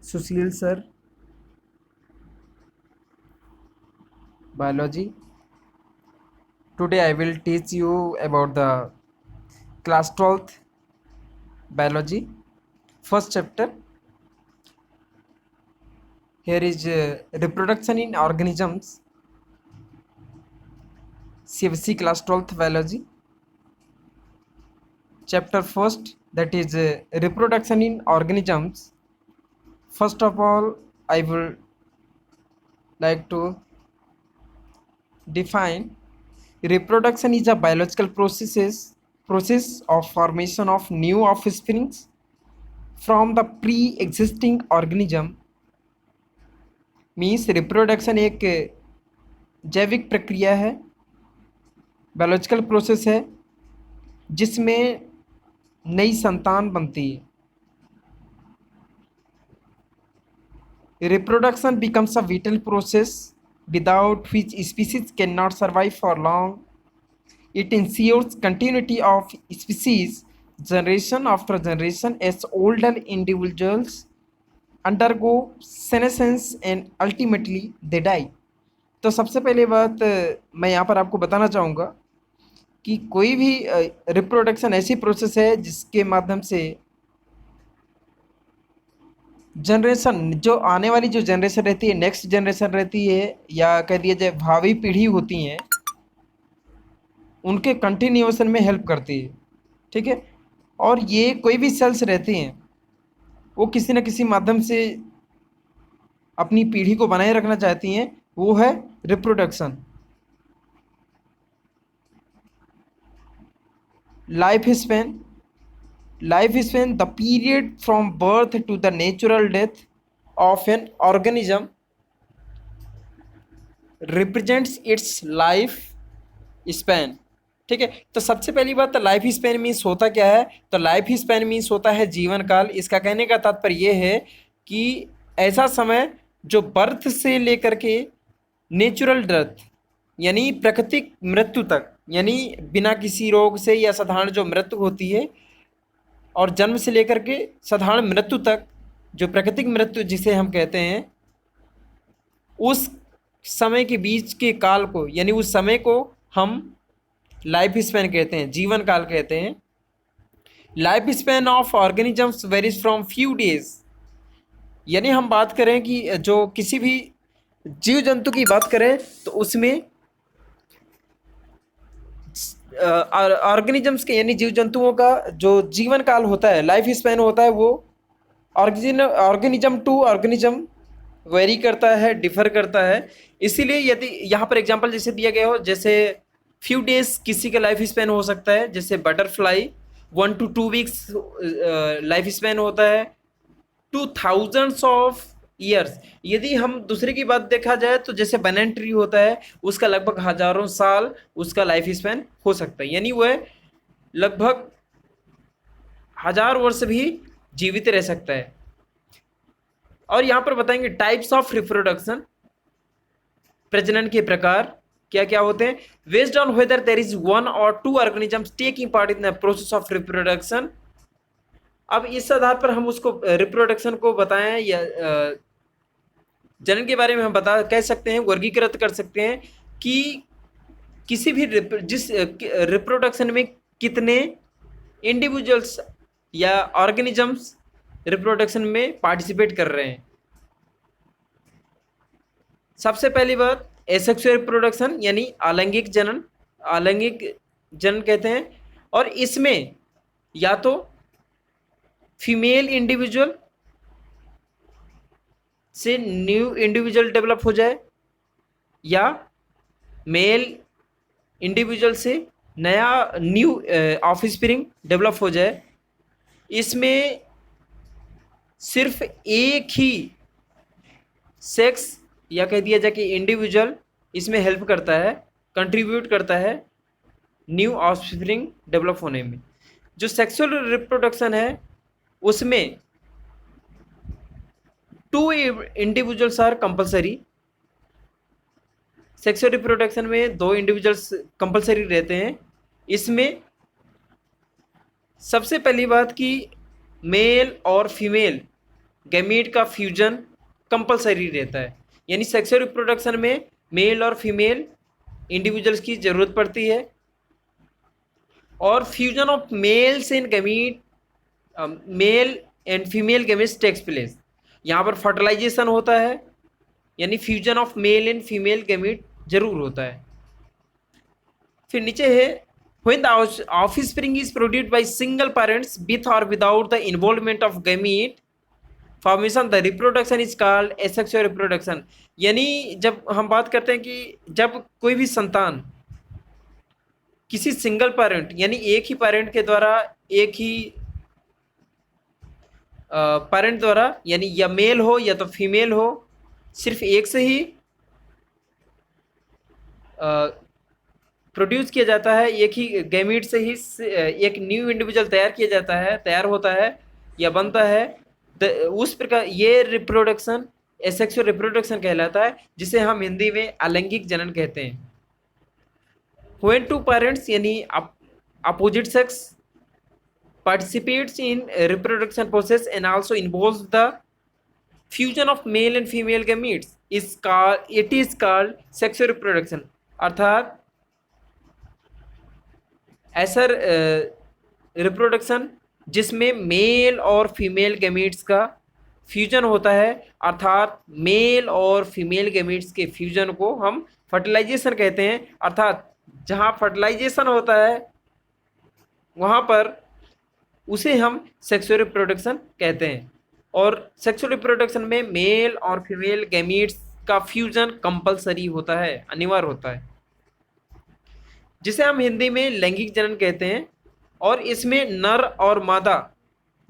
Sushil sir, biology. Today I will teach you about the class 12th biology, first chapter. Here is reproduction in organisms, CFC class 12th biology. Chapter first, that is reproduction in organisms. First of all, I will like to define reproduction is a biological process of formation of new offsprings from the pre-existing organism. Means reproduction एक जैविक प्रक्रिया है, biological process है जिसमें नई संतान बनती है. Reproduction becomes a whittle process without which species cannot survive for long. It ensures continuity of species generation after generation as older individuals undergo senescence and ultimately they die. तो सबसे पहले बात मैं यहाँ पर आपको बताना चाहूँगा कि कोई भी रिप्रोडक्शन ऐसी प्रोसेस है जिसके माध्यम से जनरेशन, जो आने वाली जो जनरेशन रहती है, नेक्स्ट जनरेशन रहती है, या कह दिया जाए भावी पीढ़ी होती हैं, उनके कंटिन्यूएशन में हेल्प करती है. ठीक है. और ये कोई भी सेल्स रहते हैं वो किसी न किसी माध्यम से अपनी पीढ़ी को बनाए रखना चाहती हैं, वो है reproduction. Life span, the period from birth to the natural death of an organism represents its life span. ठीक है. तो सबसे पहली बात, तो लाइफ स्पैन मीन्स होता क्या है? तो लाइफ स्पैन मीन्स होता है जीवन काल. इसका कहने का तात्पर्य यह है कि ऐसा समय जो बर्थ से लेकर के नेचुरल डेथ यानी प्राकृतिक मृत्यु तक, यानी बिना किसी रोग से या साधारण जो मृत्यु होती है, और जन्म से लेकर के साधारण मृत्यु तक जो प्राकृतिक मृत्यु जिसे हम कहते हैं, उस समय के बीच के काल को, यानी उस समय को हम लाइफ स्पैन कहते हैं, जीवन काल कहते हैं. Life span of organisms varies from few days. यानी हम बात करें कि जो किसी भी जीव जंतु की बात करें तो उसमें ऑर्गेनिजम्स के यानी जीव जंतुओं का जो जीवन काल होता है, लाइफ स्पैन होता है, वो ऑर्गेनिज्म टू ऑर्गेनिज्म वेरी करता है, डिफर करता है. इसीलिए यदि यहाँ पर एग्जांपल जैसे दिया गया हो, जैसे फ्यू डेज किसी का लाइफ स्पैन हो सकता है, जैसे butterfly 1 to 2 weeks life span होता है, टू थाउजेंड्स ऑफ ईयर्स. यदि हम दूसरे की बात देखा जाए तो जैसे बनैन ट्री होता है, उसका लगभग हजारों साल उसका लाइफ स्पैन हो सकता है, यानी वह लगभग 1000 वर्ष भी जीवित रह सकता है. और यहाँ पर बताएंगे टाइप्स ऑफ रिप्रोडक्शन, प्रजनन के प्रकार क्या क्या होते हैं. Based on whether there is 1 or 2 organisms taking part in the process of reproduction. अब इस आधार पर हम उसको रिप्रोडक्शन को बताएं या जनन के बारे में हम कह सकते हैं, वर्गीकृत कर सकते हैं कि किसी भी जिस रिप्रोडक्शन में कितने इंडिविजुअल्स या ऑर्गेनिजम्स रिप्रोडक्शन में पार्टिसिपेट कर रहे हैं. सबसे पहली बात एसेक्सुअल रिप्रोडक्शन यानी आलैंगिक जनन, आलैंगिक जनन कहते हैं. और इसमें या तो फीमेल इंडिविजुअल से न्यू इंडिविजुअल डेवलप हो जाए या मेल इंडिविजुअल से नया न्यू ऑफस्प्रिंग डेवलप हो जाए. इसमें सिर्फ एक ही सेक्स या कह दिया जाए कि इंडिविजुअल इसमें हेल्प करता है, कंट्रीब्यूट करता है न्यू ऑफस्प्रिंग डेवलप होने में. जो सेक्सुअल रिप्रोडक्शन है उसमें 2 individuals are compulsory. Sexual reproduction में 2 इंडिविजुअल्स कंपलसरी रहते हैं. इसमें सबसे पहली बात कि मेल और फीमेल गैमीट का फ्यूजन कंपलसरी रहता है, यानी सेक्सुअल रिप्रोडक्शन में मेल और फीमेल इंडिविजुअल्स की जरूरत पड़ती है, और fusion of males in gamete, male and female gametes takes place. यहाँ पर फर्टिलाइजेशन होता है, यानी fusion of male and female gamete जरूर होता है। फिर नीचे है when the offspring is produced by single parents with or without the involvement of gamete formation, the reproduction is called asexual reproduction। यानी जब हम बात करते हैं कि जब कोई भी संतान किसी सिंगल पेरेंट यानी एक ही पेरेंट के द्वारा, एक ही पेरेंट द्वारा, यानी या मेल हो या तो फीमेल हो, सिर्फ एक से ही प्रोड्यूस किया जाता है, एक ही गैमीट से ही एक न्यू इंडिविजुअल तैयार किया जाता है, तैयार होता है या बनता है, उस प्रकार ये रिप्रोडक्शन एसेक्सुअल रिप्रोडक्शन कहलाता है, जिसे हम हिंदी में अलैंगिक जनन कहते हैं। व्हेन टू पेरेंट्स यानी opposite sex participates in reproduction process and also involves the fusion of male and female gametes it is called sexual reproduction। अर्थात ऐसा रिप्रोडक्शन जिसमें मेल और फीमेल गैमीट्स का फ्यूजन होता है, अर्थात मेल और फीमेल गैमीट्स के फ्यूजन को हम फर्टिलाइजेशन कहते हैं। अर्थात जहाँ फर्टिलाइजेशन होता है वहाँ पर उसे हम सेक्सुअल रिप्रोडक्शन कहते हैं, और सेक्सुअल रिप्रोडक्शन में मेल और फीमेल गैमीट्स का फ्यूजन कंपलसरी होता है, अनिवार्य होता है, जिसे हम हिंदी में लैंगिक जनन कहते हैं। और इसमें नर और मादा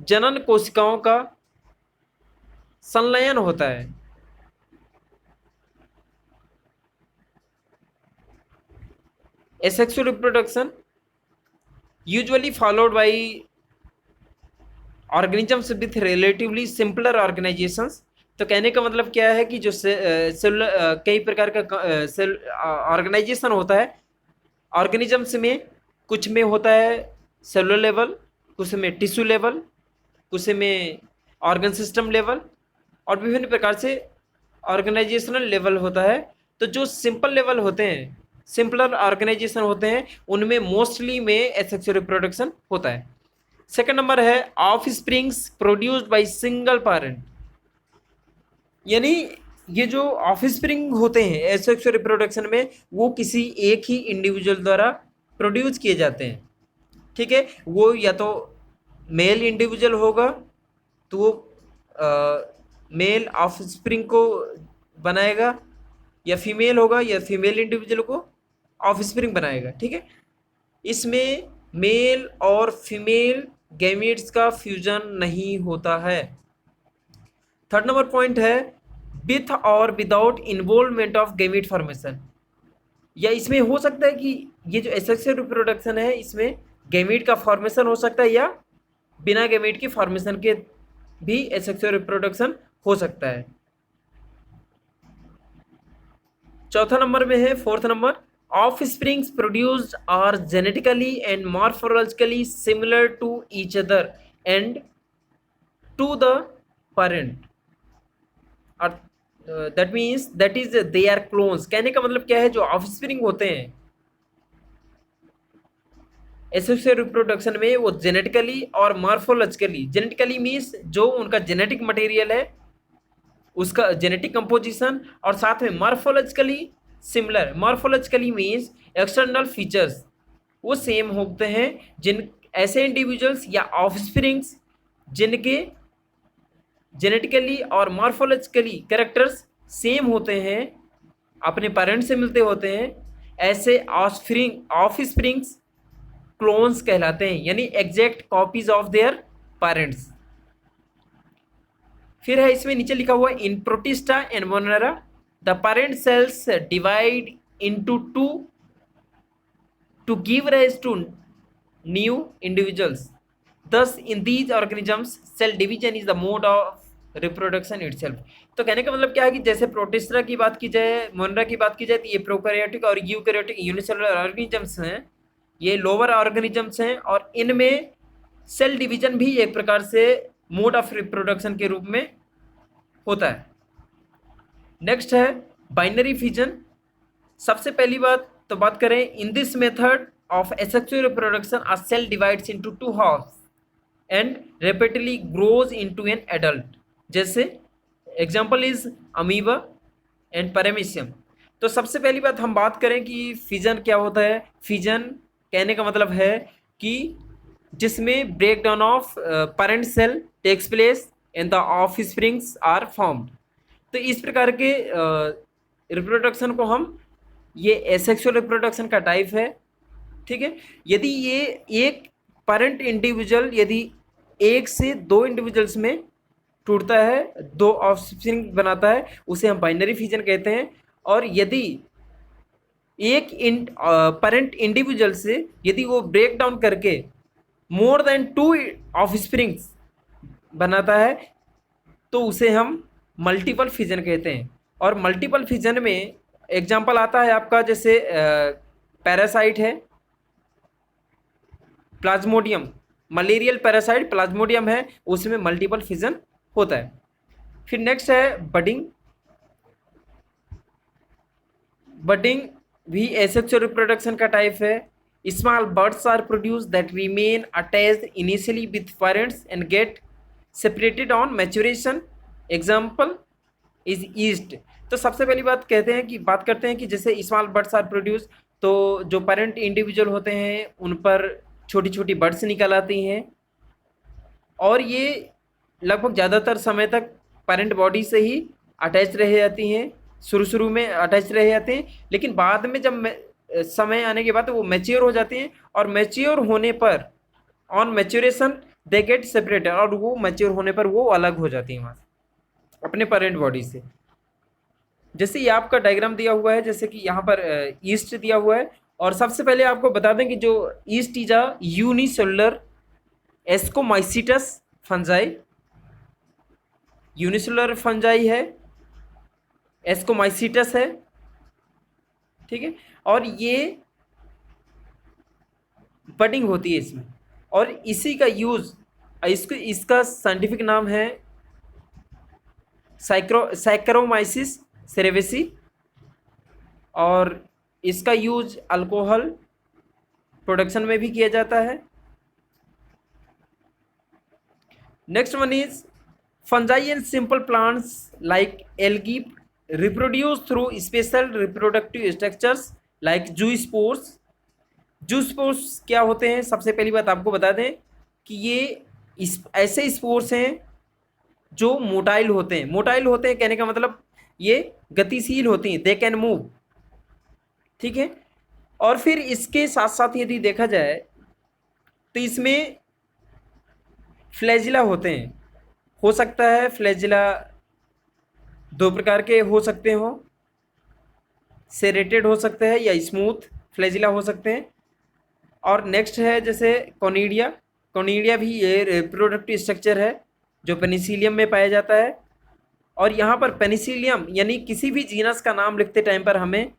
जनन कोशिकाओं का संलयन होता है। Asexual reproduction usually followed by organisms with relatively simpler organizations। तो कहने का मतलब क्या है कि जो कई प्रकार का सेल ऑर्गेनाइजेशन होता है ऑर्गेनिजम्स में, कुछ में होता है सेलुलर लेवल, कुछ में टिश्यू लेवल, कुछ में ऑर्गन सिस्टम लेवल, और विभिन्न प्रकार से ऑर्गेनाइजेशनल लेवल होता है। तो जो सिंपल लेवल होते हैं, सिंपलर ऑर्गेनाइजेशन होते हैं, उनमें मोस्टली में एसेक्सुअल रिप्रोडक्शन होता है। सेकंड नंबर है of springs produced by single parent, यानी ये जो ऑफ स्प्रिंग होते हैं एसेक्सुअल रिप्रोडक्शन में, वो किसी एक ही इंडिविजुअल द्वारा प्रोड्यूस किए जाते हैं। ठीक है, वो या तो मेल इंडिविजुअल होगा तो वो मेल ऑफ स्प्रिंग को बनाएगा, या फीमेल होगा या फीमेल इंडिविजुअल को ऑफ स्प्रिंग बनाएगा। ठीक है, इसमें मेल और फीमेल गैमीट्स का फ्यूजन नहीं होता है। थर्ड नंबर पॉइंट है विथ और without involvement of gamete formation, या इसमें हो सकता है कि ये जो एसेक्सुअल रिप्रोडक्शन है इसमें गैमीट का फॉर्मेशन हो सकता है, या बिना गैमीट की फॉर्मेशन के भी एसेक्सुअल रिप्रोडक्शन हो सकता है। चौथा नंबर में है fourth number offsprings produced are genetically and morphologically similar to each other and to the parent, that means that is they are clones. कहने का मतलब क्या है, जो ऑफ स्प्रिंग होते हैं एसेक्सुअल रिप्रोडक्शन में वो जेनेटिकली और मॉर्फोलॉजिकली, जेनेटिकली मीन्स जो उनका जेनेटिक मटेरियल है उसका जेनेटिक कंपोजिशन, और साथ में morphologically similar, morphologically means external features वो सेम होते हैं। जिन ऐसे इंडिविजुअल्स या ऑफस्प्रिंग्स जिनके जेनेटिकली और मॉर्फोलॉजिकली कैरेक्टर्स सेम होते हैं, अपने पेरेंट्स से मिलते होते हैं, ऐसे ऑफस्प्रिंग्स क्लोन्स कहलाते हैं, यानी exact copies of their parents. फिर है इसमें नीचे लिखा हुआ in Protista and Monera the parent cells divide into two to give rise to new individuals, thus in these organisms cell division is the mode of reproduction itself। तो कहने का मतलब क्या है कि जैसे प्रोटिस्टा की बात की जाए, मोनेरा की बात की जाए, तो ये प्रोकैरियोटिक और यूकैरियोटिक यूनिसेलुलर ऑर्गेनिजम्स हैं, ये लोअर ऑर्गेनिजम्स हैं, और इनमें सेल डिवीजन भी एक प्रकार से मोड ऑफ रिप्रोडक्शन के रूप में होता है। नेक्स्ट है बाइनरी फिजन। सबसे पहली बात तो बात करें, in this method of asexual reproduction a cell divides into two halves and rapidly grows into an adult. जैसे example is amoeba and paramecium. तो सबसे पहली बात हम बात करें कि फिजन क्या होता है। फिजन कहने का मतलब है कि जिसमें break down of parent cell takes place and the offsprings are formed. तो इस प्रकार के रिप्रोडक्शन को हम, ये एसेक्सुअल रिप्रोडक्शन का टाइप है। ठीक है, यदि ये एक पेरेंट इंडिविजुअल यदि एक से दो इंडिविजुअल्स में टूटता है, दो ऑफस्प्रिंग बनाता है, उसे हम बाइनरी फिजन कहते हैं। और यदि एक पेरेंट इंडिविजुअल से यदि वो ब्रेक डाउन करके मोर देन टू ऑफस्प्रिंग्स बनाता है, तो उसे हम मल्टीपल फिजन कहते हैं। और मल्टीपल फिजन में एग्जांपल आता है आपका, जैसे पैरासाइट है प्लाज्मोडियम, मलेरियल पैरासाइट प्लाज्मोडियम है, उसमें मल्टीपल फिजन होता है। फिर नेक्स्ट है बडिंग। बडिंग भी एसेक्सुअल रिप्रोडक्शन का टाइप है। Small buds are produce that remain attached initially with parents and get separated on maturation. Example is yeast. तो सबसे पहली बात बात करते हैं कि जैसे स्मॉल बर्ड्स आर प्रोड्यूस, तो जो पेरेंट इंडिविजुअल होते हैं उन पर छोटी छोटी बर्ड्स निकल आती हैं, और ये लगभग ज़्यादातर समय तक पेरेंट बॉडी से ही अटैच रह जाती हैं। शुरू में अटैच रह जाते हैं, लेकिन बाद में जब समय आने के बाद वो मैच्योर हो जाती हैं, और मैच्योर होने पर on maturation they get separated, और वो मैच्योर होने पर वो अलग हो जाती हैं वहाँ से अपने पेरेंट बॉडी से। जैसे ये आपका डायग्राम दिया हुआ है, जैसे कि यहाँ पर ईस्ट दिया हुआ है। और सबसे पहले आपको बता दें कि जो yeast is a unicellular ascomycetes fungi, unicellular fungi है, एस्कोमाइसिटस है। ठीक है, और ये बडिंग होती है इसमें, और इसी का यूज, इसका साइंटिफिक नाम है सैक्रोमाइसिस सेरेवेसी, और इसका यूज अल्कोहल प्रोडक्शन में भी किया जाता है। Next one is fungi and simple plants like algae reproduce through special reproductive structures like zoospores. Zoospores क्या होते हैं, सबसे पहली बात आपको बता दें कि ये ऐसे स्पोर्स हैं जो मोटाइल होते हैं। मोटाइल होते हैं कहने का मतलब ये गतिशील होती हैं, दे कैन मूव। ठीक है, और फिर इसके साथ साथ यदि देखा जाए तो इसमें फ्लैजिला होते हैं। हो सकता है फ्लैजिला दो प्रकार के हो सकते हो, सेरेटेड हो सकते हैं या स्मूथ फ्लैजिला हो सकते हैं। और नेक्स्ट है जैसे कोनिडिया। कोनिडिया भी ये रिप्रोडक्टिव स्ट्रक्चर है जो पेनिसिलियम में पाया जाता है। और यहाँ पर पेनिसिलियम यानी किसी भी जीनस का नाम लिखते टाइम पर हमें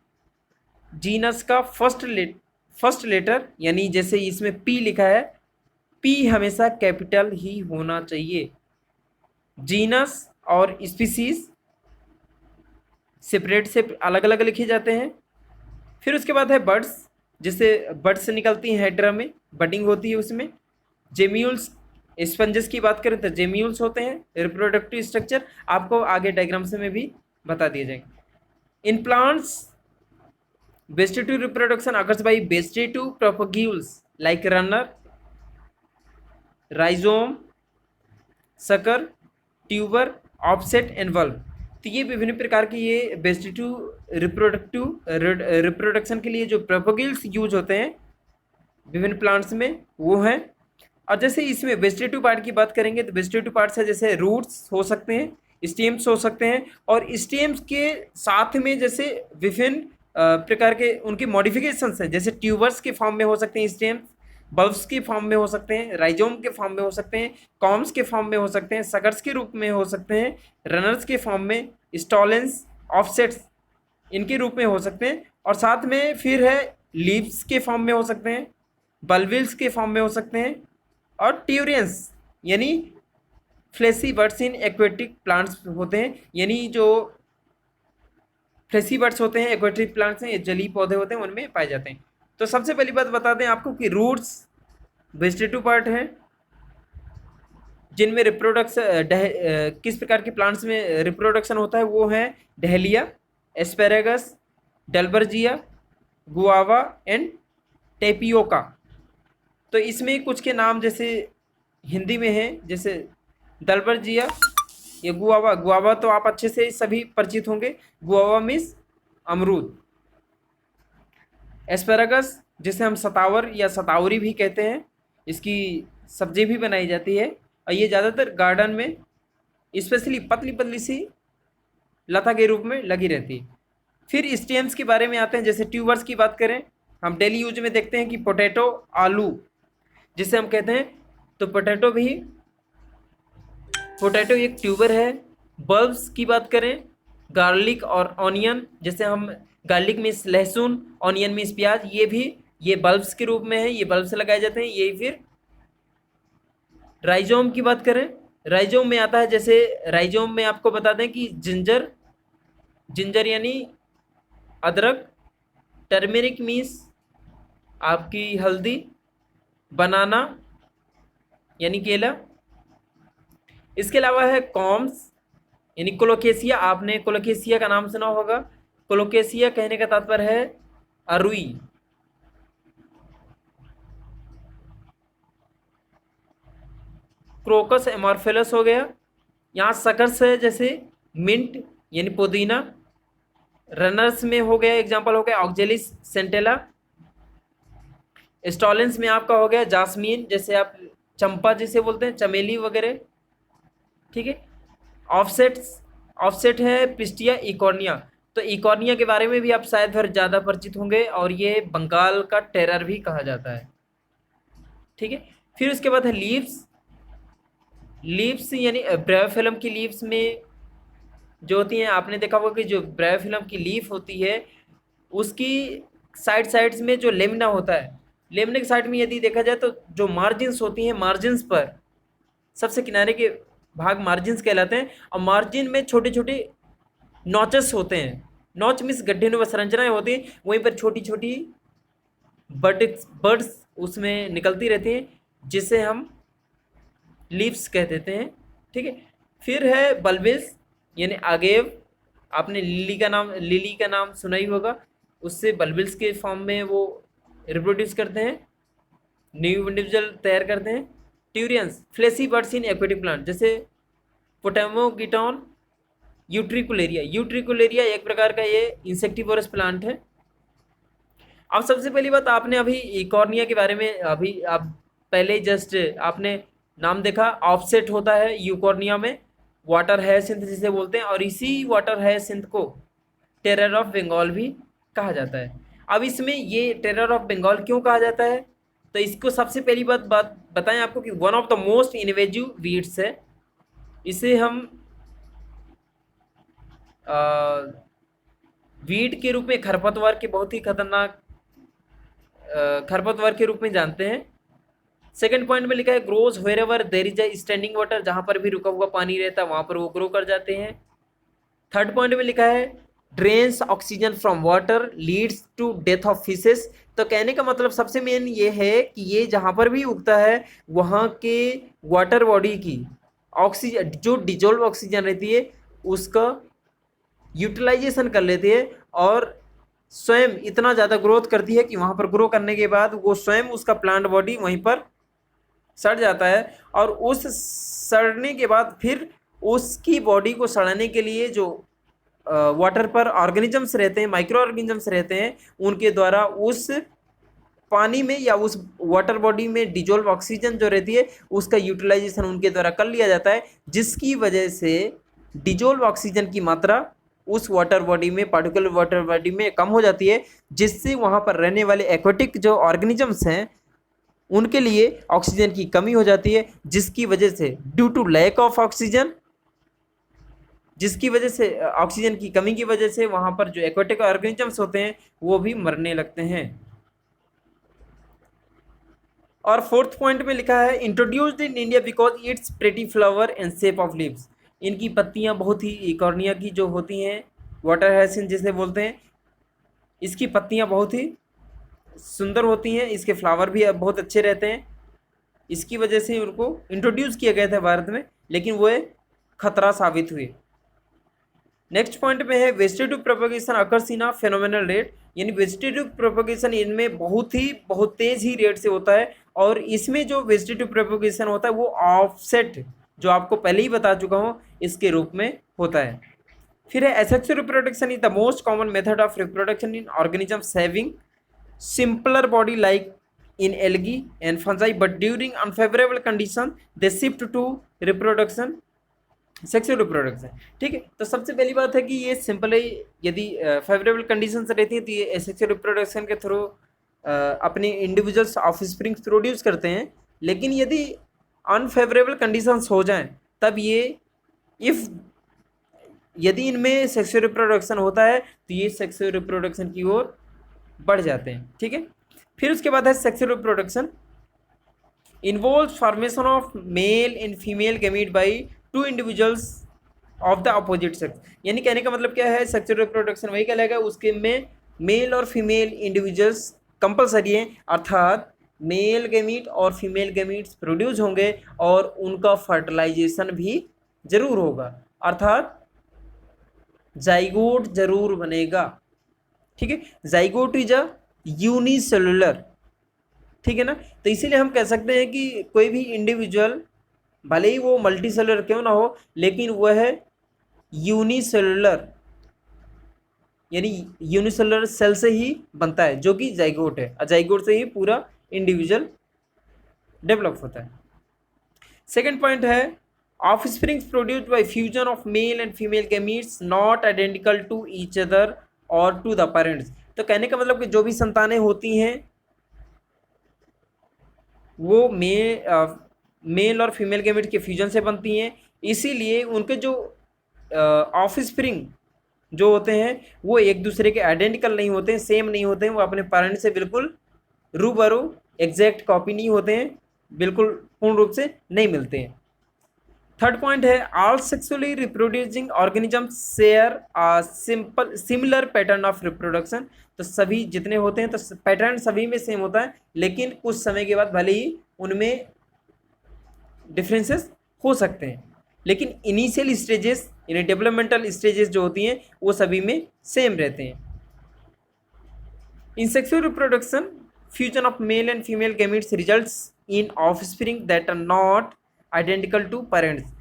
जीनस का फर्स्ट लेटर, यानी जैसे इसमें पी लिखा है, पी हमेशा कैपिटल ही होना चाहिए। जीनस और स्पीसीज सेपरेट से अलग अलग लिखे जाते हैं। फिर उसके बाद है बर्ड्स, जैसे बर्ड्स से निकलती हैं हेड्रा में, बडिंग होती है उसमें। जेम्यूल्स, स्पंजेस की बात करें तो जेम्यूल्स होते हैं रिप्रोडक्टिव स्ट्रक्चर, आपको आगे डायग्राम से में भी बता दिए जाएंगे। In plants vegetative reproduction occurs by vegetative propagules like runner, rhizome, sucker, tuber, offset and वल्व। तो ये विभिन्न प्रकार के ये वेजिटेटिव रिप्रोडक्शन के लिए जो प्रोपग्यूल्स यूज होते हैं विभिन्न प्लांट्स में वो हैं। और जैसे इसमें वेजिटेटिव पार्ट की बात करेंगे तो वेजिटेटिव पार्ट्स है जैसे रूट्स हो सकते हैं, स्टेम्स हो सकते हैं, और स्टेम्स के साथ में जैसे विभिन्न प्रकार के उनके मॉडिफिकेशंस हैं, जैसे ट्यूबर्स के फॉर्म में हो सकते हैं स्टेम्स, बल्ब्स के फॉर्म में हो सकते हैं, राइजोम के फॉर्म में हो सकते हैं, कॉम्स के फॉर्म में हो सकते हैं, सकर्स के रूप में हो सकते हैं, रनर्स के फॉर्म में, स्टॉलेंस, ऑफसेट्स इनके रूप में हो सकते हैं। और साथ में फिर है लीव्स के फॉर्म में हो सकते हैं, बल्बिल्स के फॉर्म में हो सकते हैं, और ट्यूरियंस यानी fleshy buds in aquatic plants होते हैं, यानी जो फ्लैशी बर्ड्स होते हैं एक्वेटिक प्लांट्स हैं, ये जलीय पौधे होते हैं, उनमें पाए जाते हैं। तो सबसे पहली बात बता दें आपको कि रूट्स वेजिटेटिव पार्ट हैं, जिनमें रिप्रोडक्शन किस प्रकार के प्लांट्स में रिप्रोडक्शन होता है, वो है dahlia, asparagus, Dalbergia, guava and tapioca. तो इसमें कुछ के नाम जैसे हिंदी में है, जैसे दलबर्जिया, ये गुआवा, गुआवा तो आप अच्छे से सभी परिचित होंगे, गुआवा मीन्स अमरूद। एस्पेरागस जिसे हम सतावर या सतावरी भी कहते हैं, इसकी सब्जी भी बनाई जाती है और ये ज़्यादातर गार्डन में स्पेशली पतली पतली सी लता के रूप में लगी रहती है। फिर स्टेम्स के बारे में आते हैं, जैसे ट्यूबर्स की बात करें, हम डेली यूज में देखते हैं कि पोटैटो, आलू जिसे हम कहते हैं, तो पोटैटो एक ट्यूबर है। बल्ब्स की बात करें, गार्लिक और ऑनियन, जैसे हम गार्लिक मीन्स लहसुन, ऑनियन मीन्स प्याज, ये बल्ब्स के रूप में है, ये बल्ब से लगाए जाते हैं। यही फिर राइजोम की बात करें, राइजोम में आता है, जैसे राइजोम में आपको बता दें कि जिंजर यानी अदरक, टर्मेरिक मीन्स आपकी हल्दी, बनाना यानी केला। इसके अलावा है कॉम्स यानी कोलोकेसिया, आपने कोलोकेसिया का नाम सुना होगा। कोलोकेसिया कहने का तात्पर्य है अरुई। क्रोकस एमॉर्फेलस हो गया। यहाँ सकर्स है, जैसे मिंट यानी पुदीना। रनर्स में हो गया, एग्जांपल हो गया ऑक्जेलिस सेंटेला। स्टॉलेंस में आपका हो गया जास्मीन, जैसे आप चंपा जिसे बोलते हैं, चमेली वगैरह, ठीक है। ऑफसेट है पिस्टिया इकॉर्निया। तो इकॉर्निया के बारे में भी आप शायद फिर ज़्यादा परिचित होंगे, और ये बंगाल का टेरर भी कहा जाता है, ठीक है। फिर उसके बाद है लीव्स यानी ब्रायोफिल्म की लीव्स में जो होती हैं, आपने देखा होगा कि जो ब्रायोफिल्म की लीफ होती है उसकी साइड्स में जो लेमिना होता है, लेमिना की साइड में यदि देखा जाए तो जो मार्जिन्स होती हैं, मार्जिन्स पर सबसे किनारे के भाग मार्जिन्स कहलाते हैं, और मार्जिन में छोटे छोटे नॉचेस होते हैं। नॉच मीन्स गड्ढे संरचनाएं होती हैं, वहीं पर छोटी छोटी बर्ड्स उसमें निकलती रहती हैं, जिसे हम लीव्स कह देते हैं, ठीक है। फिर है बल्बिल्स यानी आगेव, आपने लिली का नाम सुना ही होगा, उससे बल्बिल्स के फॉर्म में वो रिप्रोड्यूस करते हैं, न्यू इंडिविजुअल तैयार करते हैं। Turions fleshy buds in aquatic plant, जैसे पोटेमोगिटॉन, यूट्रिकुलेरिया एक प्रकार का ये इंसेक्टिवोरस प्लांट है। अब सबसे पहली बात, आपने अभी इकॉर्निया के बारे में अभी आप पहले जस्ट आपने नाम देखा, ऑफसेट होता है यूकॉर्निया में, वाटर हायसिंथ जिसे बोलते हैं, और इसी वाटर हायसिंथ को टेरर ऑफ बंगाल भी कहा जाता है। अब इसमें ये टेरर ऑफ बंगाल क्यों कहा जाता है, तो इसको सबसे पहली बात बताएं आपको कि one of the most invasive weeds है। इसे हम वीड के रूप में, खरपतवार के बहुत ही खतरनाक खरपतवार के रूप में जानते हैं। सेकंड पॉइंट में लिखा है grows wherever there is a standing water, जहां पर भी रुका हुआ पानी रहता है वहां पर वो ग्रो कर जाते हैं। थर्ड पॉइंट में लिखा है drains oxygen from water leads to death of fishes. तो कहने का मतलब सबसे मेन ये है कि ये जहां पर भी उगता है वहां के वाटर बॉडी की ऑक्सीजन, जो डिजोल्व ऑक्सीजन रहती है, उसका यूटिलाइजेशन कर लेती है और स्वयं इतना ज़्यादा ग्रोथ करती है कि वहाँ पर ग्रो करने के बाद वो स्वयं उसका प्लांट बॉडी वहीं पर सड़ जाता है, और उस सड़ने के बाद फिर उसकी बॉडी को सड़ाने के लिए जो वाटर पर ऑर्गेनिजम्स रहते हैं, माइक्रो ऑर्गेनिजम्स रहते हैं, उनके द्वारा उस पानी में या उस वाटर बॉडी में डिजोल्व ऑक्सीजन जो रहती है उसका यूटिलाइजेशन उनके द्वारा कर लिया जाता है, जिसकी वजह से डिजोल्व ऑक्सीजन की मात्रा उस वाटर बॉडी में, पार्टिकुलर वाटर बॉडी में कम हो जाती है, जिससे वहाँ पर रहने वाले एक्वेटिक जो ऑर्गेनिजम्स हैं उनके लिए ऑक्सीजन की कमी हो जाती है, जिसकी वजह से due to lack of oxygen, जिसकी वजह से ऑक्सीजन की कमी की वजह से वहाँ पर जो एक्वेटिक ऑर्गेनिजम्स होते हैं वो भी मरने लगते हैं। और फोर्थ पॉइंट में लिखा है introduced in India because it's pretty flower and shape of leaves. इनकी पत्तियां बहुत ही कॉर्निया की जो होती हैं, वाटर हायसिंथ जिसे बोलते हैं, इसकी पत्तियां बहुत ही सुंदर होती हैं, इसके फ्लावर भी बहुत अच्छे रहते हैं। इसकी वजह से उनको इंट्रोड्यूस किया गया था भारत में, लेकिन वो खतरा साबित हुए। नेक्स्ट पॉइंट में है vegetative propagation occurs in a phenomenal rate, यानी वेजिटेटिव प्रोपगेशन इनमें बहुत तेज ही रेट से होता है। और इसमें जो वेजिटेटिव प्रोपगेशन होता है वो ऑफसेट, जो आपको पहले ही बता चुका हूँ, इसके रूप में होता है। फिर है asexual reproduction is the most common method of reproduction in organisms having simpler body like in algae and fungi, but during unfavorable condition they shift to reproduction sexual reproduction. ठीक है, तो सबसे पहली बात है कि ये सिंपल है, यदि फेवरेबल कंडीशंस रहती है तो ये सेक्सुअल रिप्रोडक्शन के थ्रू अपने इंडिविजुअल्स ऑफस्प्रिंग्स प्रोड्यूस करते हैं। लेकिन यदि अनफेवरेबल कंडीशंस हो जाएं तब ये यदि इनमें सेक्सुअल रिप्रोडक्शन होता है तो ये सेक्सुअल रिप्रोडक्शन की ओर बढ़ जाते हैं। ठीक है, फिर उसके बाद है sexual reproduction involves formation of male and female gamete by two individuals of the opposite sex. यानी कहने का मतलब क्या है, सेक्सुअल रिप्रोडक्शन वही कहलाएगा उसके में मेल और फीमेल इंडिविजुअल्स कंपलसरी है, अर्थात मेल गैमीट और फीमेल गैमीट्स प्रोड्यूस होंगे और उनका फर्टिलाइजेशन भी जरूर होगा, अर्थात जाइगोट जरूर बनेगा। ठीक है, जाइगोट इज अ यूनिसेलुलर। ठीक है ना, तो इसीलिए हम कह सकते हैं कि कोई भी इंडिविजुअल भले ही वो मल्टी सेलुलर क्यों ना हो, लेकिन वह है यूनिसेलुलर, यानी यूनिसेलुलर सेल से ही बनता है, जो कि जाइगोट है, और जाइगोट से ही पूरा इंडिविजुअल डेवलप होता है। सेकेंड पॉइंट है offsprings produced by fusion of male and female gametes not identical to each other और टू द पेरेंट्स। तो कहने का मतलब कि जो भी संतानें होती हैं वो मेल और फीमेल गैमेट के फ्यूजन से बनती हैं, इसीलिए उनके जो ऑफस्प्रिंग जो होते हैं वो एक दूसरे के आइडेंटिकल नहीं होते हैं, सेम नहीं होते हैं, वो अपने पेरेंट्स से बिल्कुल रूबरू एग्जैक्ट कॉपी नहीं होते हैं, बिल्कुल पूर्ण रूप से नहीं मिलते हैं। थर्ड पॉइंट है all sexually reproducing organisms share similar pattern of reproduction. तो सभी जितने होते हैं तो पैटर्न सभी में सेम होता है, लेकिन कुछ समय के बाद भले ही उनमें डिफरेंसेस हो सकते हैं, लेकिन इनिशियल स्टेजेस यानी डेवलपमेंटल स्टेजेस जो होती हैं वो सभी में सेम रहते हैं। In sexual reproduction fusion of male and female gametes results in offspring that are not identical to parents.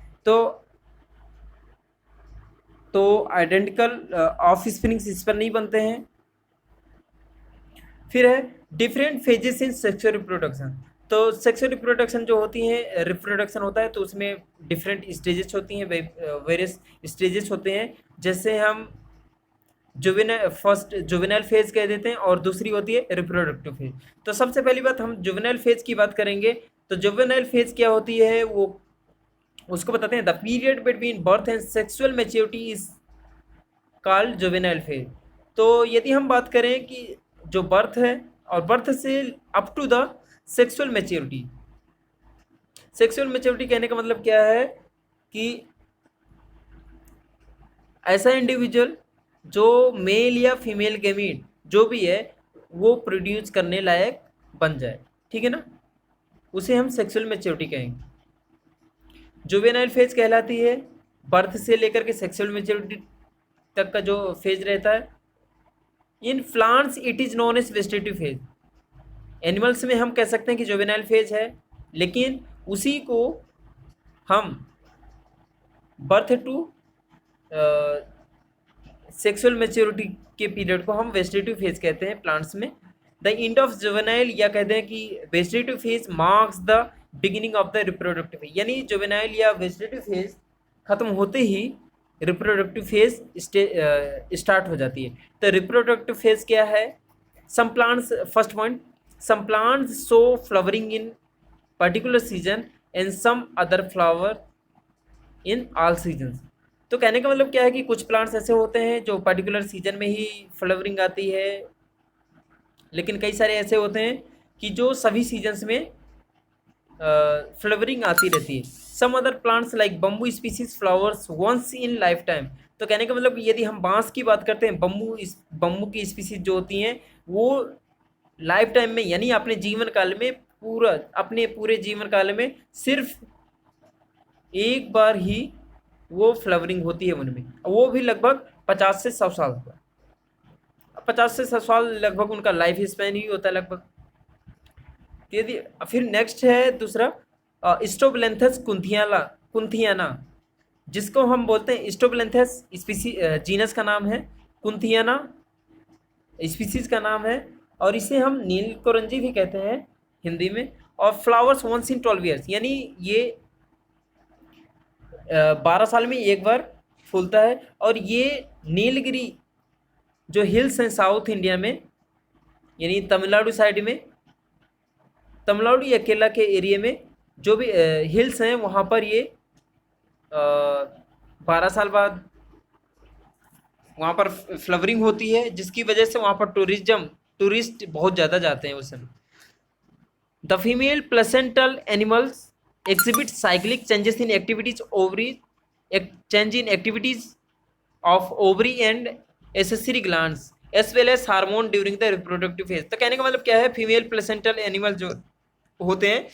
तो आइडेंटिकल ऑफस्प्रिंग्स इस पर नहीं बनते हैं। फिर है different phases in sexual reproduction. तो सेक्सुअल रिप्रोडक्शन जो होती है, रिप्रोडक्शन होता है तो उसमें डिफरेंट स्टेजेस होती हैं, वेरियस स्टेजेस होते हैं, जैसे हम जुवेनाइल फेज कह देते हैं और दूसरी होती है रिप्रोडक्टिव फेज। तो सबसे पहली बात हम जुवेनाइल फेज की बात करेंगे। तो जुवेनाइल फेज क्या होती है वो उसको बताते हैं, the period between birth and sexual maturity is called juvenile phase. तो यदि हम बात करें कि जो बर्थ है और बर्थ से up to the sexual maturity, sexual maturity कहने का मतलब क्या है कि ऐसा इंडिविजुअल जो मेल या फीमेल गैमीट जो भी है वो प्रोड्यूस करने लायक बन जाए। ठीक है ना, उसे हम सेक्सुअल मैच्योरिटी कहेंगे। जुवेनाइल फेज कहलाती है बर्थ से लेकर के सेक्सुअल मैच्योरिटी तक का जो फेज रहता है। In plants it is known as vegetative phase. Animals में हम कह सकते हैं कि जुवेनाइल फेज है, लेकिन उसी को हम बर्थ टू सेक्सुअल मैच्योरिटी के पीरियड को हम वेजिटेटिव फेज कहते हैं प्लांट्स में। द एंड ऑफ जुवेनाइल या कहते हैं कि vegetative phase marks the beginning of the reproductive phase, यानी जुवेनाइल या वेजिटेटिव फेज खत्म होते ही रिप्रोडक्टिव फेज स्टार्ट हो जाती है। तो रिप्रोडक्टिव फेज क्या है? Some plants, first point, some plants show flowering in particular season and some other flower in all seasons. तो कहने का मतलब क्या है कि कुछ प्लांट्स ऐसे होते हैं जो पर्टिकुलर सीजन में ही फ्लावरिंग आती है, लेकिन कई सारे ऐसे होते हैं कि जो सभी सीजन्स में फ्लावरिंग आती रहती है। Some other plants like bamboo species flowers once in life time. तो कहने का मतलब यदि हम बांस की बात करते हैं, बम्बू की स्पीसीज जो होती हैं वो लाइफ टाइम में यानी अपने जीवन काल में अपने पूरे जीवन काल में सिर्फ एक बार ही वो फ्लावरिंग होती है उनमें, वो भी लगभग 50 से 100 साल पर। 50 से 100 साल लगभग उनका लाइफ स्पैन ही होता है लगभग। यदि फिर नेक्स्ट है दूसरा स्टोबलेंथस कुंथियाना, जिसको हम बोलते हैं स्टोबलेंथस स्पीसी, जीनस का नाम है, कुंथियाना स्पीसीज का नाम है, और इसे हम नीलकुरंजी भी कहते हैं हिंदी में। और फ्लावर्स वंस इन 12 ईयर्स, यानी ये 12 साल में एक बार फूलता है। और ये नीलगिरी जो हिल्स हैं साउथ इंडिया में, यानी तमिलनाडु साइड में, तमिलनाडु या केरला के एरिया में जो भी हिल्स हैं वहाँ पर ये 12 साल बाद वहाँ पर फ्लावरिंग होती है, जिसकी वजह से वहाँ पर टूरिस्ट बहुत ज़्यादा जाते हैं उस समय। The female placental animals exhibit cyclic changes in activities ovary, change in activities of ovary and accessory glands as well as hormone during the reproductive phase। तो कहने का मतलब क्या है, फीमेल प्लेसेंटल एनिमल जो होते हैं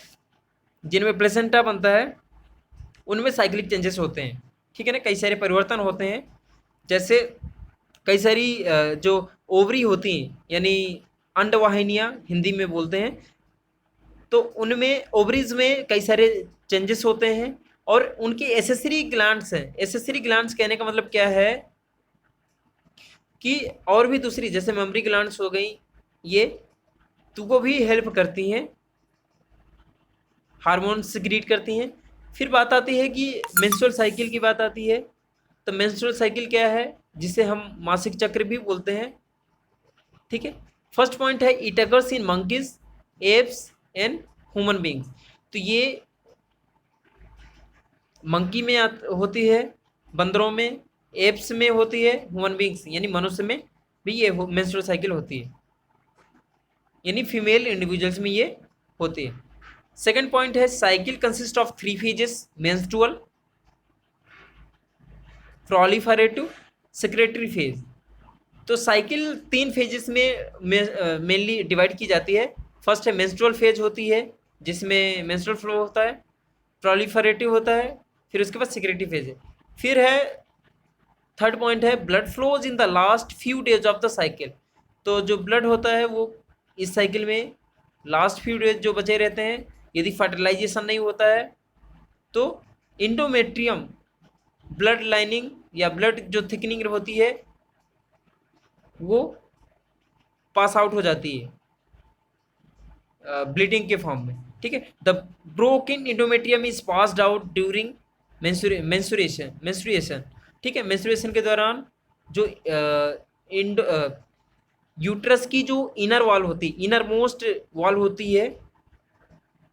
जिनमें प्लेसेंटा बनता है उनमें साइक्लिक चेंजेस होते हैं, ठीक है ना, कई सारे परिवर्तन होते हैं। जैसे कई सारी जो ओवरी होती हैं यानी अंडवाहिनियाँ हिंदी में बोलते हैं, तो उनमें ओवरीज में कई सारे चेंजेस होते हैं। और उनकी एसेसरी ग्लैंड्स हैं, एसेसरी ग्लैंड्स कहने का मतलब क्या है कि और भी दूसरी जैसे मेमोरी ग्लैंड्स हो गई, ये तो वो भी हेल्प करती हैं, हार्मोन सिक्रीट करती हैं। फिर बात आती है कि मेंस्ट्रुअल साइकिल की बात आती है। तो मेंस्ट्रुअल साइकिल क्या है, जिसे हम मासिक चक्र भी बोलते हैं, ठीक है। फर्स्ट पॉइंट है it occurs in monkeys, apps and human beings. तो ये मंकी में होती है, बंदरों में, एप्स में होती है, ह्यूमन बींग्स यानी मनुष्य में भी ये मेंस्ट्रुअल साइकिल होती है, यानी फीमेल इंडिविजुअल्स में ये होती है। सेकंड पॉइंट है cycle consist of 3 phases, menstrual, proliferative, secretary phase. तो साइकिल 3 फेजेस में मेनली डिवाइड की जाती है। फर्स्ट है मेंस्ट्रुअल फेज होती है जिसमें मेंस्ट्रुअल फ्लो होता है, प्रोलिफरेटिव होता है, फिर उसके बाद सेक्रेटरी फेज है। फिर है थर्ड पॉइंट है blood flows in the last few days of the cycle. तो जो ब्लड होता है वो इस साइकिल में लास्ट फ्यू डेज जो बचे रहते हैं, यदि फर्टिलाइजेशन नहीं होता है तो इंडोमेट्रियम ब्लड लाइनिंग या ब्लड जो थिकनिंग होती है वो पास आउट हो जाती है ब्लीडिंग के फॉर्म में, ठीक है। The broken endometrium is passed out during menstruation, ठीक है। मेंस्ट्रुएशन के दौरान जो यूट्रस की जो इनर वॉल होती है, इनर मोस्ट वॉल होती है,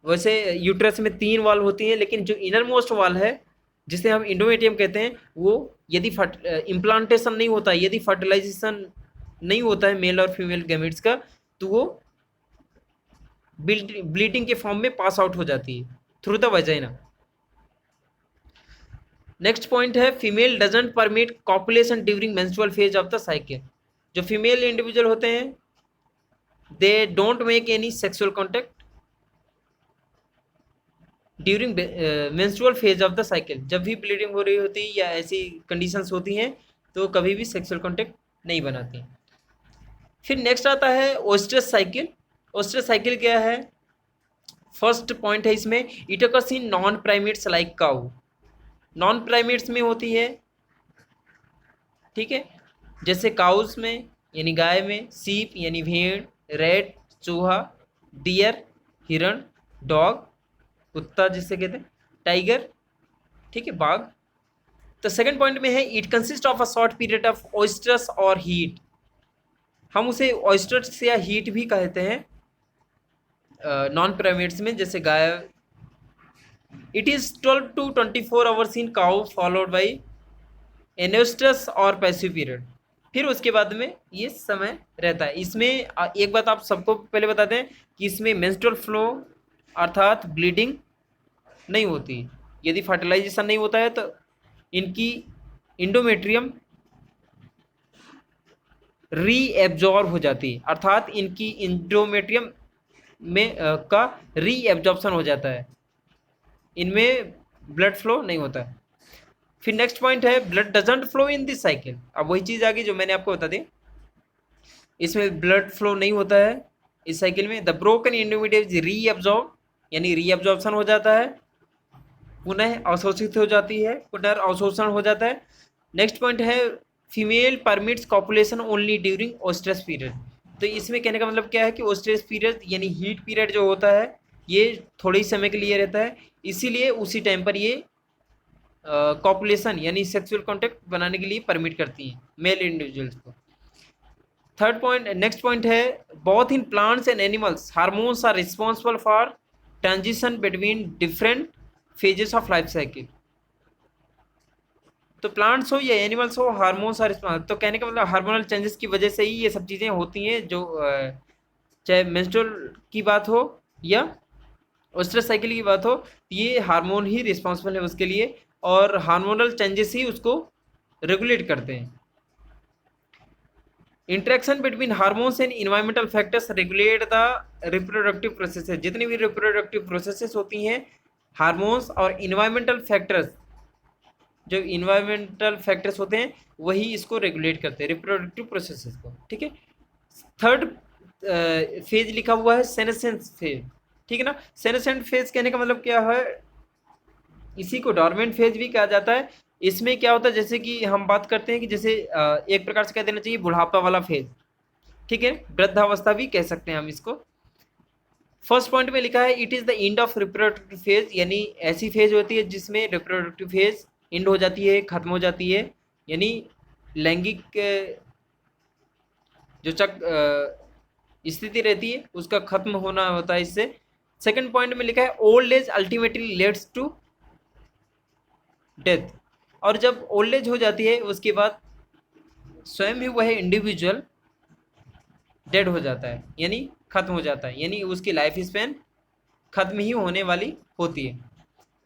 वैसे यूट्रस में 3 वॉल होती हैं, लेकिन जो इनर मोस्ट वॉल है जिसे हम इंडोमेट्रियम कहते हैं, वो यदि इम्प्लांटेशन नहीं होता है, यदि फर्टिलाइजेशन नहीं होता है मेल और फीमेल गैमेट्स का, तो वो ब्लीडिंग के फॉर्म में पास आउट हो जाती है through the vagina. Next point है female doesn't permit copulation during menstrual phase of the cycle. जो फीमेल इंडिविजुअल होते हैं they don't make any sexual contact during menstrual phase of the cycle. जब भी bleeding हो रही होती है या ऐसी कंडीशंस होती हैं तो कभी भी सेक्सुअल कॉन्टैक्ट नहीं बनाती। फिर नेक्स्ट आता है ओस्ट्रस साइकिल। ओस्ट्रस साइकिल क्या है, फर्स्ट पॉइंट है इसमें it occurs in non primates like cow. Non primates में होती है, ठीक है, जैसे काउस में यानी गाय में, सीप यानी भेड़, रैट चूहा, डियर हिरण, डॉग कुत्ता जिसे कहते हैं, टाइगर, ठीक है, बाघ। तो सेकंड पॉइंट में है it consist of a short period of oysters और हीट। हम उसे ऑयस्टर्स या हीट भी कहते हैं नॉन प्राइमेट्स में, जैसे गाय। It is 12 to 24 hours in cow followed by anestrus और पैसिव पीरियड। फिर उसके बाद में ये समय रहता है। इसमें एक बात आप सबको पहले बताते हैं कि इसमें मेंस्ट्रुअल फ्लो अर्थात ब्लीडिंग नहीं होती। यदि फर्टिलाइजेशन नहीं होता है तो इनकी इंडोमेट्रियम रीएब्जॉर्ब हो जाती है, अर्थात इनकी इंडोमेट्रियम में का रीएब्जॉर्प्शन हो जाता है, इनमें ब्लड फ्लो नहीं होता है। फिर नेक्स्ट पॉइंट है blood doesn't flow in this cycle. अब वही चीज़ आ गई जो मैंने आपको बता दी, इसमें ब्लड फ्लो नहीं होता है इस साइकिल में। The broken endometrium is reabsorb, यानी रीअब्जॉर्प्शन हो जाता है, पुनः अवशोषित हो जाती है, पुनर्अवशोषण हो जाता है। नेक्स्ट पॉइंट है female permits copulation only during oestrus period. तो इसमें कहने का मतलब क्या है कि ओस्ट्रस पीरियड यानी हीट पीरियड जो होता है ये थोड़े ही समय के लिए रहता है, इसीलिए उसी टाइम पर ये कॉपुलेशन यानी सेक्सुअल कॉन्टेक्ट बनाने के लिए परमिट करती हैं मेल इंडिविजुअल्स को। थर्ड पॉइंट, नेक्स्ट पॉइंट है both in plants and animals hormones are responsible for transition between different phases of life cycle. तो प्लांट्स हो या एनिमल्स हो, हार्मोन्स आर रिस्पॉन्सिबल, तो कहने का मतलब हार्मोनल चेंजेस की वजह से ही ये सब चीज़ें होती हैं, जो चाहे मेंस्ट्रुअल की बात हो या ओस्ट्रस साइकिल की बात हो, ये हार्मोन ही रिस्पॉन्सिबल है उसके लिए, और हार्मोनल चेंजेस ही उसको रेगुलेट करते हैं। Interaction between hormones and environmental factors regulate the reproductive processes. जितनी भी रिप्रोडक्टिव प्रोसेसेस होती हैं, हार्मोन्स और इन्वायरमेंटल फैक्टर्स, जो इन्वायरमेंटल फैक्टर्स होते हैं वही इसको रेगुलेट करते हैं, रिप्रोडक्टिव प्रोसेसेस को। ठीक है। थर्ड फेज लिखा हुआ है सेनेसेंस फेज, ठीक है ना। सेनेसेंट फेज कहने का मतलब क्या है, इसी को डॉर्मेंट फेज भी कहा जाता है। इसमें क्या होता है, जैसे कि हम बात करते हैं कि जैसे एक प्रकार से कह देना चाहिए बुढ़ापा वाला फेज, ठीक है, वृद्धावस्था भी कह सकते हैं हम इसको। फर्स्ट पॉइंट में लिखा है it is the end of reproductive phase, यानी ऐसी फेज होती है जिसमें रिप्रोडक्टिव फेज एंड हो जाती है, खत्म हो जाती है, यानी लैंगिक जो स्थिति रहती है उसका खत्म होना होता है इससे। सेकंड पॉइंट में लिखा है old age ultimately leads to death, और जब ओल्ड एज हो जाती है उसके बाद स्वयं ही वह इंडिविजुअल डेड हो जाता है, यानी खत्म हो जाता है, यानी उसकी लाइफ स्पैन खत्म ही होने वाली होती है।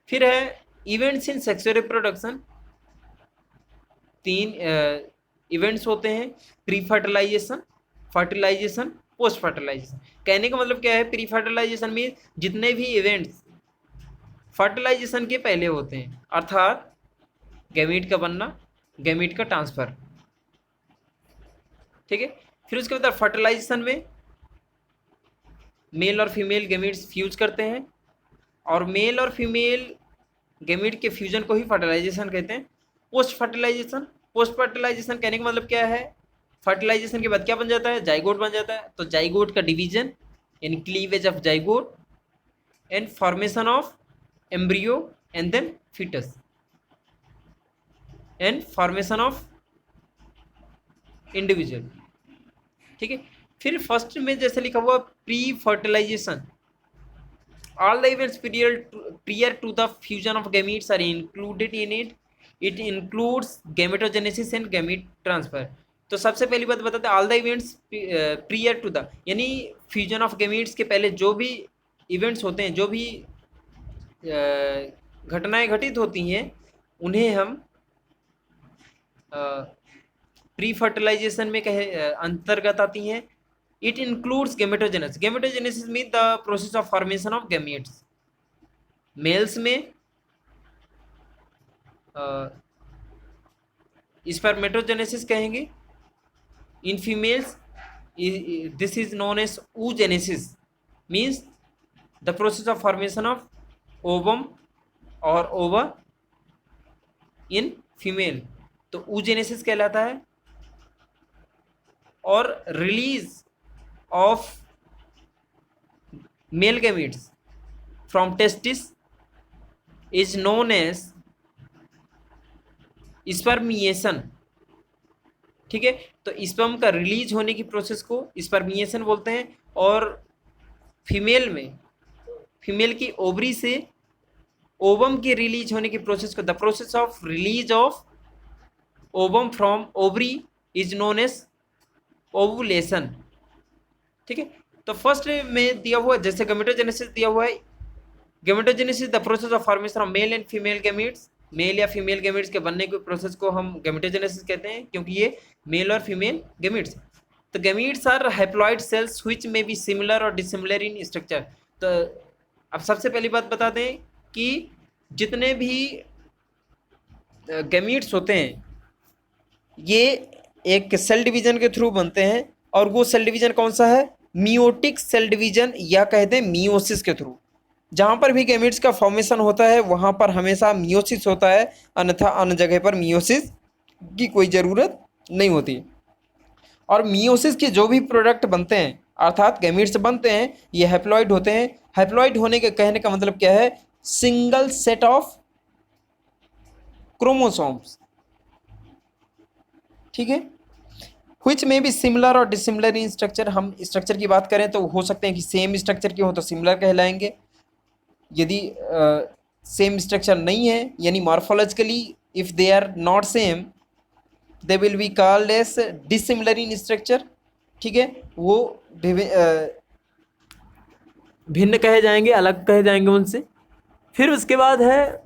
फिर है इवेंट्स इन सेक्सुअल रिप्रोडक्शन, तीन इवेंट्स होते हैं, pre fertilization, fertilization, post fertilization. कहने का मतलब क्या है, प्री फर्टिलाइजेशन में जितने भी इवेंट्स फर्टिलाइजेशन के पहले होते हैं, अर्थात गैमीट का बनना, गैमीट का ट्रांसफर, ठीक है। फिर उसके बाद फर्टिलाइजेशन में मेल और फीमेल गैमीट्स फ्यूज करते हैं, और मेल और फीमेल गैमीट के फ्यूजन को ही फर्टिलाइजेशन कहते हैं। पोस्ट फर्टिलाइजेशन, पोस्ट फर्टिलाइजेशन कहने का मतलब क्या है, फर्टिलाइजेशन के बाद क्या बन जाता है, जाइगोट बन जाता है। तो जाइगोट का डिवीजन यानी cleavage of zygote and formation of embryo and then foetus and formation of individual, ठीक है। फिर फर्स्ट में जैसे लिखा हुआ pre fertilization, all the events prior to the fusion of gametes are included in it. It includes gametogenesis and gamete transfer. तो सबसे पहली बात बताते हैं all the events prior to the, यानी फ्यूजन ऑफ गैमीट्स के पहले जो भी इवेंट्स होते हैं, जो भी घटनाएं घटित होती हैं, उन्हें हम प्री फर्टिलाइजेशन में कहे अंतर्गत आती हैं। It includes gametogenesis. Gametogenesis means the process of formation of gametes. Males में spermatogenesis कहेंगे. In females, this is known as oogenesis. Means the process of formation of ovum or ova in female. तो oogenesis कहलाता है। और release of male gametes from testis is known as spermiation, ठीक है। तो sperm का release होने की प्रोसेस को स्पर्मिएशन बोलते हैं। और फीमेल में, फीमेल की ओवरी से ओवम की रिलीज होने की प्रोसेस को, the process of release of ovum from ovary is known as ovulation, ठीक है। तो फर्स्ट में दिया हुआ जैसे गैमेटोजेनेसिस दिया हुआ है gametogenesis the process of formation of male and female gametes, male या फीमेल गैमीट्स के बनने के प्रोसेस को हम गेमेटोजेनेसिस कहते हैं, क्योंकि ये मेल और फीमेल गैमीट्स। तो gametes are haploid cells which may be similar और डिसिमिलर इन स्ट्रक्चर। तो अब सबसे पहली बात बता दें कि जितने भी गैमीट्स होते हैं ये एक सेल डिवीजन के थ्रू बनते हैं, और वो सेल डिवीजन कौन सा है? मियोटिक सेल डिवीजन, या कहते हैं मियोसिस के थ्रू। जहाँ पर भी गैमीट्स का फॉर्मेशन होता है वहाँ पर हमेशा मियोसिस होता है, अन्यथा अन्य जगह पर मियोसिस की कोई ज़रूरत नहीं होती। और मियोसिस के जो भी प्रोडक्ट बनते हैं अर्थात गैमीट्स बनते हैं ये हैप्लॉइड होते हैं। हैप्लॉइड होने के कहने का मतलब क्या है? सिंगल सेट ऑफ क्रोमोसोम्स, ठीक है, व्हिच में भी सिमिलर और डिसिमिलर इन स्ट्रक्चर। हम स्ट्रक्चर की बात करें तो हो सकते हैं कि सेम स्ट्रक्चर के हो तो सिमिलर कहलाएंगे, यदि सेम स्ट्रक्चर नहीं है यानी morphologically if they are not same they will be called as dissimilar in structure, ठीक है, वो भिन्न कहे जाएंगे, अलग कहे जाएंगे उनसे। फिर उसके बाद है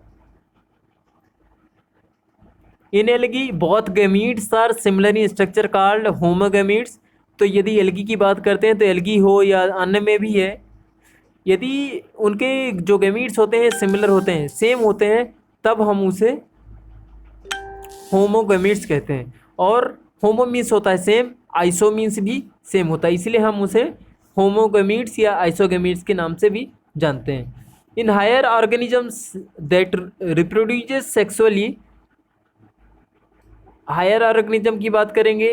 in algae both gametes are similar in structure called homogametes. तो यदि एल्गी की बात करते हैं तो एल्गी हो या अन्य में भी है, यदि उनके जो गैमीट्स होते हैं सिमिलर होते हैं, सेम होते हैं, तब हम उसे होमोगैमीट्स कहते हैं। और होमो मीन्स होता है सेम, आइसो मीन्स भी सेम होता है, इसलिए हम उसे होमोगैमीट्स या आइसोगैमीट्स के नाम से भी जानते हैं। In higher organisms that reproduces sexually, higher organism की बात करेंगे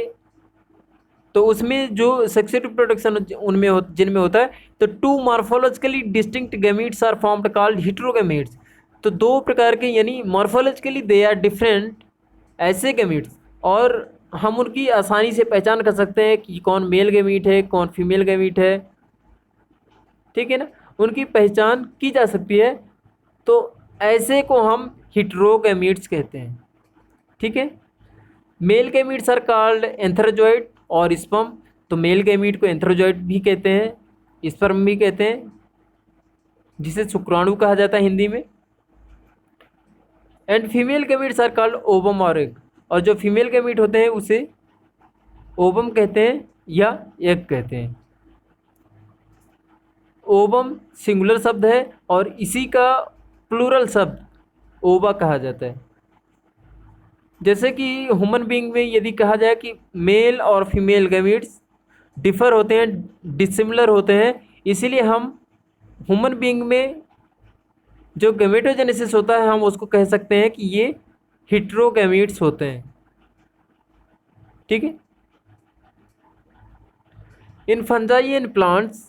तो उसमें जो सेक्सुअल रिप्रोडक्शन उनमें जिनमें होता है, तो two morphologically distinct gametes are formed called heterogametes. तो दो प्रकार के यानी मॉर्फोलॉजिकली दे आर डिफरेंट ऐसे गैमीट्स, और हम उनकी आसानी से पहचान कर सकते हैं कि कौन मेल गैमीट है कौन फीमेल गैमीट है, ठीक है ना, उनकी पहचान की जा सकती है। तो ऐसे को हम हेटेरोगैमीट्स कहते हैं, ठीक है। Male gametes are called antherozoid और स्पर्म। तो मेल गैमीट को एंथ्रोजॉइड भी कहते हैं, स्पर्म भी कहते हैं, जिसे शुक्राणु कहा जाता है हिंदी में। And female gametes are called ovum और एग। और जो फीमेल गैमीट होते हैं उसे ओवम कहते हैं या एग कहते हैं। ओवम सिंगुलर शब्द है और इसी का प्लूरल शब्द ओवा कहा जाता है। जैसे कि ह्यूमन बीइंग में यदि कहा जाए कि मेल और फीमेल गैमीट्स डिफर होते हैं, डिसिमिलर होते हैं, इसीलिए हम ह्यूमन बीइंग में जो गैमेटोजेनेसिस होता है हम उसको कह सकते हैं कि ये हेटेरोगैमीट्स होते हैं, ठीक है। इन fungi and plants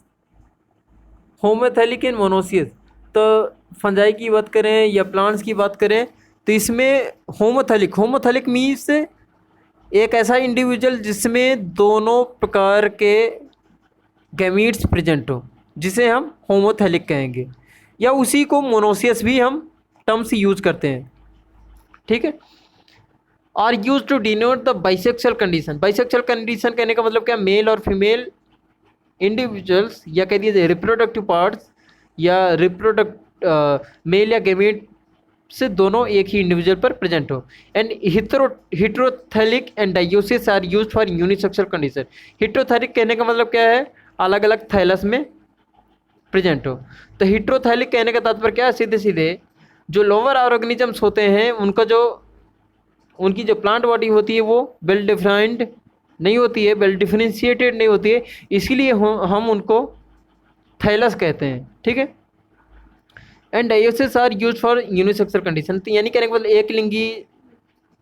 homothallic and monoecious. तो फंजाई की बात करें या प्लांट्स की बात करें तो इसमें होमोथैलिक मीन्स एक ऐसा इंडिविजुअल जिसमें दोनों प्रकार के गैमीट्स प्रेजेंट हो, जिसे हम होमोथैलिक कहेंगे, या उसी को मोनोसियस भी हम टर्म्स यूज करते हैं, ठीक है। Are use to denote the bisexual condition. Bisexual condition कहने का मतलब क्या? मेल और फीमेल इंडिविजुअल्स या कह दीजिए रिप्रोडक्टिव पार्ट्स या मेल या गैमीट से दोनों एक ही इंडिविजुअल पर प्रेजेंट हो। And heterothallic and dioecious are used for unisexual condition. Heterothallic कहने का मतलब क्या है? अलग अलग थैलस में प्रेजेंट हो। तो हेटेरोथैलिक कहने का तात्पर्य क्या है? सीधे सीधे जो लोअर ऑर्गेनिजम्स होते हैं उनकी जो प्लांट बॉडी होती है वो वेल डिफाइंड नहीं होती है, वेल डिफरेंशिएटेड नहीं होती है, इसीलिए हम उनको थैलस कहते हैं, ठीक है। And dioecious are use for unisexual condition. तो यानी कहने के मतलब एक लिंगी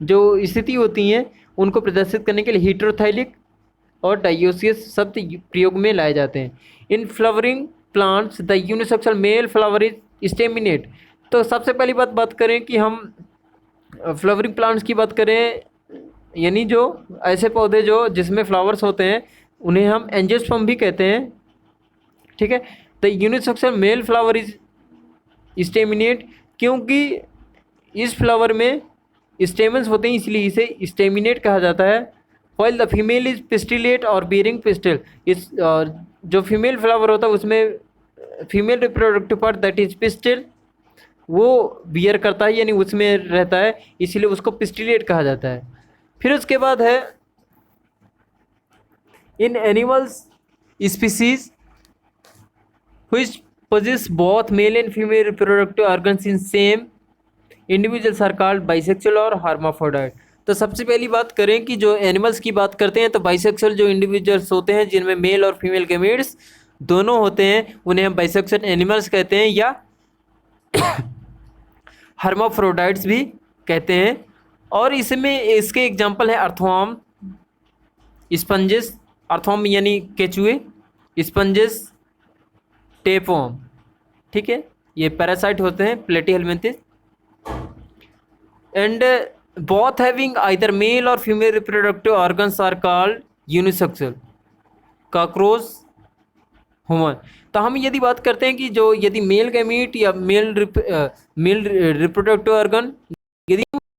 जो स्थिति होती हैं उनको प्रदर्शित करने के लिए हेटेरोथैलिक और डायोसिस शब्द प्रयोग में लाए जाते हैं। In flowering plants the unisexual male flower is staminate. तो सबसे पहली बात करें कि हम फ्लावरिंग प्लांट्स की बात करें, यानी जो ऐसे पौधे जो जिसमें फ्लावर्स होते हैं उन्हें हम एंजियोस्पर्म भी कहते हैं, ठीक है। The unisexual male flower is staminate, क्योंकि इस फ्लावर में स्टेमन्स होते हैं इसलिए इसे स्टेमिनेट कहा जाता है। While the female is pistillate और बियरिंग पिस्टिल। इस जो फीमेल फ्लावर होता है उसमें female reproductive part that is pistil, वो बियर करता है यानी उसमें रहता है, इसीलिए उसको पिस्टिलेट कहा जाता है। फिर उसके बाद है in animals species which possess both male and female reproductive organs in same individuals are called bisexual और hermaphrodite। तो सबसे पहली बात करें कि जो एनिमल्स की बात करते हैं तो बाइसेक्सुअल जो इंडिविजुअल्स होते हैं जिनमें मेल और फीमेल गैमेट्स दोनों होते हैं उन्हें हम बाइसेक्सुअल एनिमल्स कहते हैं या हर्माफ्रोडाइट्स भी कहते हैं। और इसमें इसके एग्जांपल है अर्थवर्म, स्पंजेस, अर्थवर्म यानी केचुए, स्पंजेस, टेपवर्म, ठीक है, ये पैरासाइट होते हैं Platyhelminthes. And both having either male और female reproductive organs are called unisexual, cockroach, human. तो हम यदि बात करते हैं कि जो यदि मेल गैमीट या मेल रिप्रोडक्टिव ऑर्गन यदि